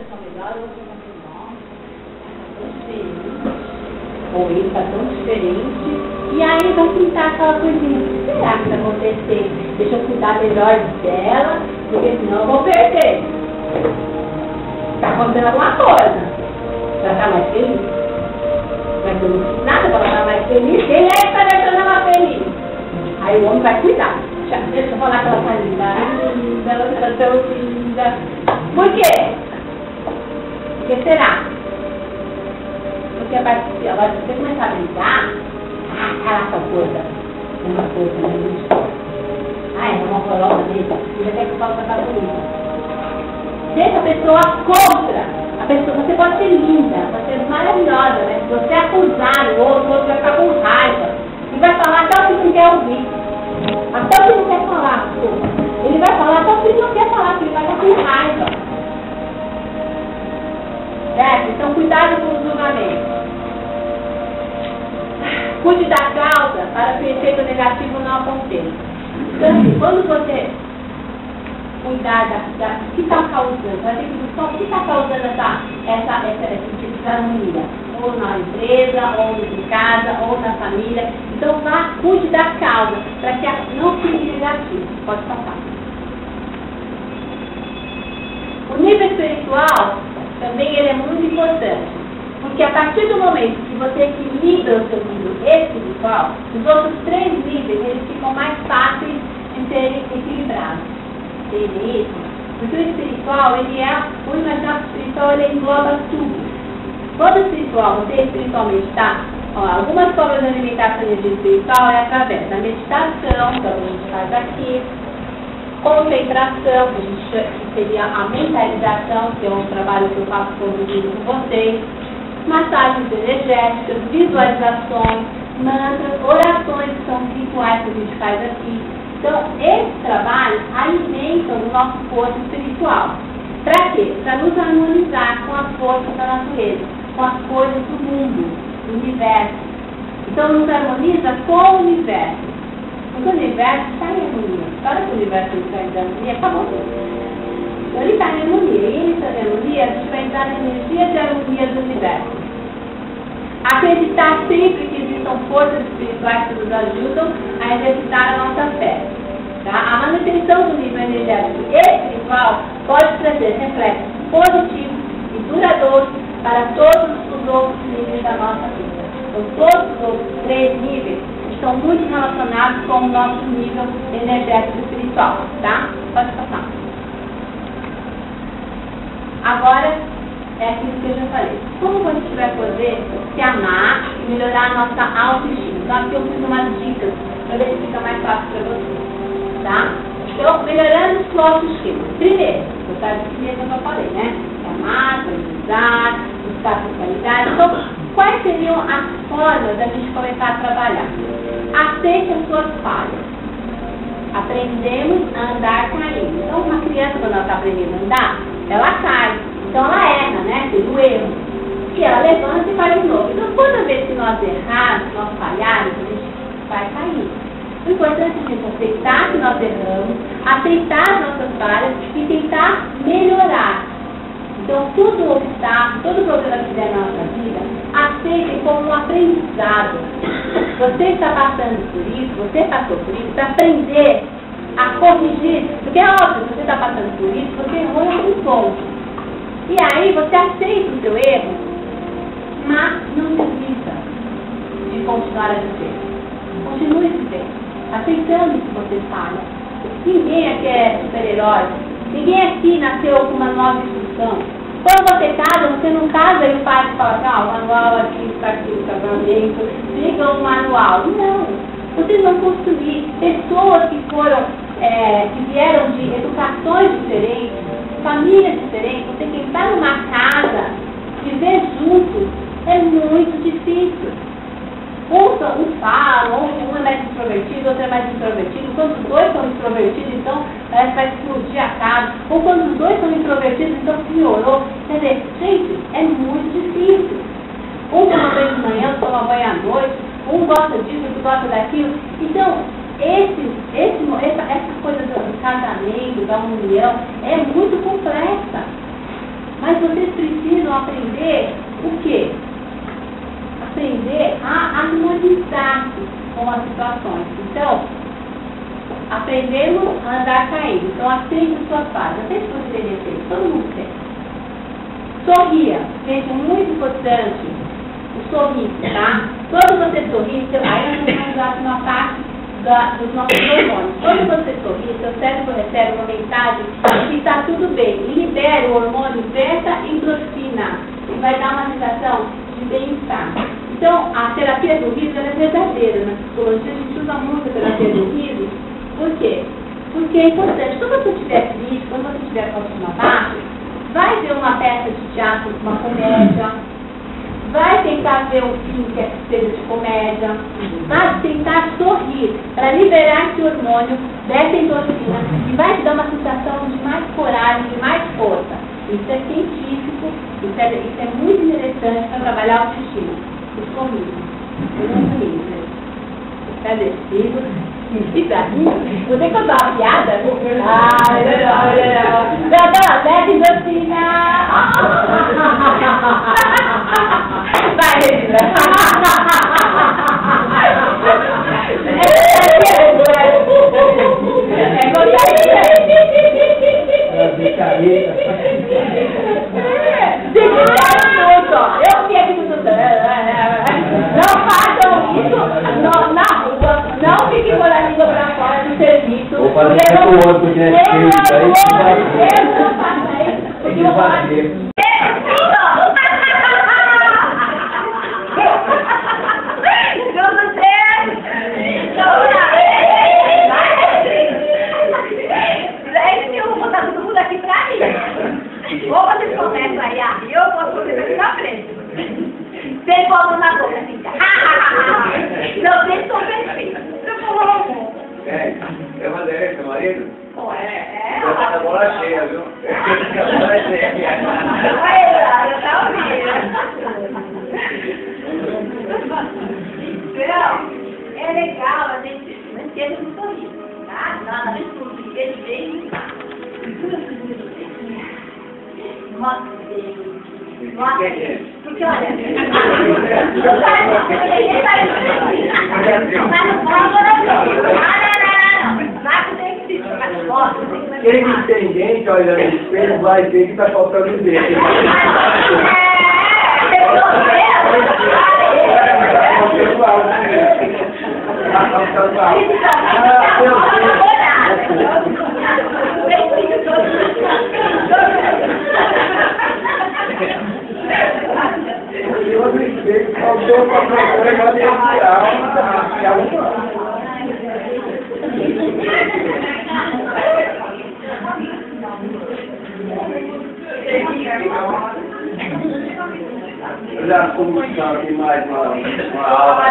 são melhores, outras são menores, tão diferente, ou ele está tão diferente, e aí vai pintar aquela coisinha, o que será que está acontecendo? Deixa eu cuidar melhor dela, porque senão eu vou perder. Está acontecendo alguma coisa. Já está mais feliz? Mas eu não fiz nada para ela estar mais feliz. Quem é que está deixando ela feliz? Aí o homem vai cuidar. Deixa eu falar que ela está linda, ela está tão linda. Por quê? Por que será? Porque agora se você começar a brincar, caraca, coisa. Uma coisa, né? É uma coroa dele. Ele até que eu falo que tá bonita. Deixa a pessoa contra. A pessoa, você pode ser linda, pode ser maravilhosa, né? Se você acusar o outro vai ficar com raiva. E vai falar até o que não quer ouvir. Até o que não quer falar, desculpa. Ele vai falar até o que ele não quer falar, porque ele vai estar com raiva. Certo? Então, cuidado com o julgamento. Cuide da causa para que o efeito negativo não aconteça. Então, assim, quando você cuidar do que está causando, vai ter que buscar o que está causando esse tipo de harmonia, ou na empresa, ou em casa, ou na família. Então, cuide da causa, para que não fique negativo. Pode passar. O nível espiritual, também ele é muito importante, porque a partir do momento que você equilibra o seu nível espiritual, os outros 3 níveis, eles ficam mais fáceis de serem equilibrados. Porque o espiritual, ele o imaginário espiritual, ele engloba tudo. Todo espiritual, você espiritualmente está, algumas formas de alimentar a energia espiritual é através da meditação, que a gente faz aqui, concentração, que seria a mentalização, que é um trabalho que eu faço todo dia com vocês, massagens energéticas, visualizações, mantras, orações que são rituais que a gente faz aqui. Então, esses trabalhos alimentam o nosso corpo espiritual. Para quê? Para nos harmonizar com as forças da natureza, com as coisas do mundo, do universo. Então, nos harmoniza com o universo. Porque o universo está em harmonia. Para que o universo está em harmonia, acabou tudo. Então, ele está em harmonia. E ele está em harmonia, a gente vai entrar na energia de harmonia do universo. Acreditar sempre que existam forças espirituais que nos ajudam a exercitar a nossa fé. Tá? A manutenção do nível energético e espiritual pode trazer reflexos positivos e duradouros para todos os outros níveis da nossa vida. Então, todos os outros 3 níveis estão muito relacionados com o nosso nível energético espiritual. Tá? Pode passar. Agora, é aquilo que eu já falei. Como a gente vai poder se amar e melhorar a nossa autoestima? Então, aqui eu fiz umas dicas para ver se fica mais fácil para você. Tá? Então, melhorando sua autoestima. Primeiro, botar a disciplina que eu falei, né? Se amar, valorizar, buscar sua qualidade. Então, quais seriam as formas da gente começar a trabalhar? Aceite as suas falhas. Aprendemos a andar caindo. Então, uma criança, quando ela está aprendendo a andar, ela cai. Então ela erra, né? Teve um erro. E ela levanta e faz de novo. Então toda vez que nós errarmos, nós falharmos, a gente vai cair. O importante é a gente aceitar que nós erramos, aceitar as nossas falhas e tentar melhorar. Então todo obstáculo, todo problema que der na nossa vida, aceite como um aprendizado. Você está passando por isso, você passou por isso, para aprender a corrigir. Porque é óbvio, você está passando por isso, você errou em algum ponto. E aí você aceita o seu erro, mas não desista de continuar a viver. Continue vivendo, aceitando que você falha. Ninguém aqui é super-herói. Ninguém aqui nasceu com uma nova instrução. Quando você casa, você não casa e o pai fala assim, o manual aqui, está aqui o casamento, liga o manual. Não. Vocês vão construir pessoas que que vieram de educações diferentes, famílias diferentes. Você que está numa casa, viver juntos, é muito difícil. Um fala, um é mais extrovertido, outro é mais introvertido. Quando os dois são extrovertidos, então parece que vai explodir a casa. Ou quando os dois são introvertidos, então piorou. Quer dizer, gente, é muito difícil. Um toma banho de manhã, outro toma banho à noite. Um gosta disso, outro gosta daquilo. Então, essa coisa do casamento, da união, é muito complexa. Mas Mas vocês precisam aprender o quê? Aprender a harmonizar-se com as situações. Então, aprendemos a andar caindo. Então, aceite as suas fases. Aceite os seus defeitos. Todo mundo tem. Sorria. Gente, é muito importante o sorriso, tá? Quando você sorri, aí nós vamos usar uma parte dos nossos hormônios. Quando você sorri, seu cérebro recebe uma mensagem de que está tudo bem. E libera o hormônio beta-endorfina. E vai dar uma sensação de bem-estar. Então, a terapia do riso ela é verdadeira. Na psicologia, a gente usa muito a terapia do riso. Por quê? Porque é importante. Quando você estiver triste, quando você estiver com autoestima baixa, vai ver uma peça de teatro, uma comédia, vai tentar ver um filme que seja de comédia, vai tentar sorrir para liberar esse hormônio dessa endorfina e vai te dar uma sensação de mais coragem, de mais força. Isso é científico, isso é muito interessante para trabalhar a autoestima. O sorriso. Eu não sorriso, né? Cadê? E pra mim, você contar uma piada? Ah, melhor. Leve endorfina. Vai, Regina. É eu fiquei aqui no não façam isso na rua, não fiquem com a língua pra fora do serviço. Vou fazer o outro que é feio, não faça isso, porque eu vou fazer. Ou vocês começam aí a rir, ou posso fazer aqui na frente. Sem bola na boca, assim. Não, vocês são perfeitos. É Vanderlei, seu marido? Você tá com a bola cheia, viu? A bola cheia. Eu tava ouvindo. Então, é legal a gente não esqueça do sorriso, tá? Na vez que eu fiquei bem. Nossa, porque olha, quem é inteligente, olha no espelho, vai ver que tá faltando o dedo. Já começamos aqui mais uma aula.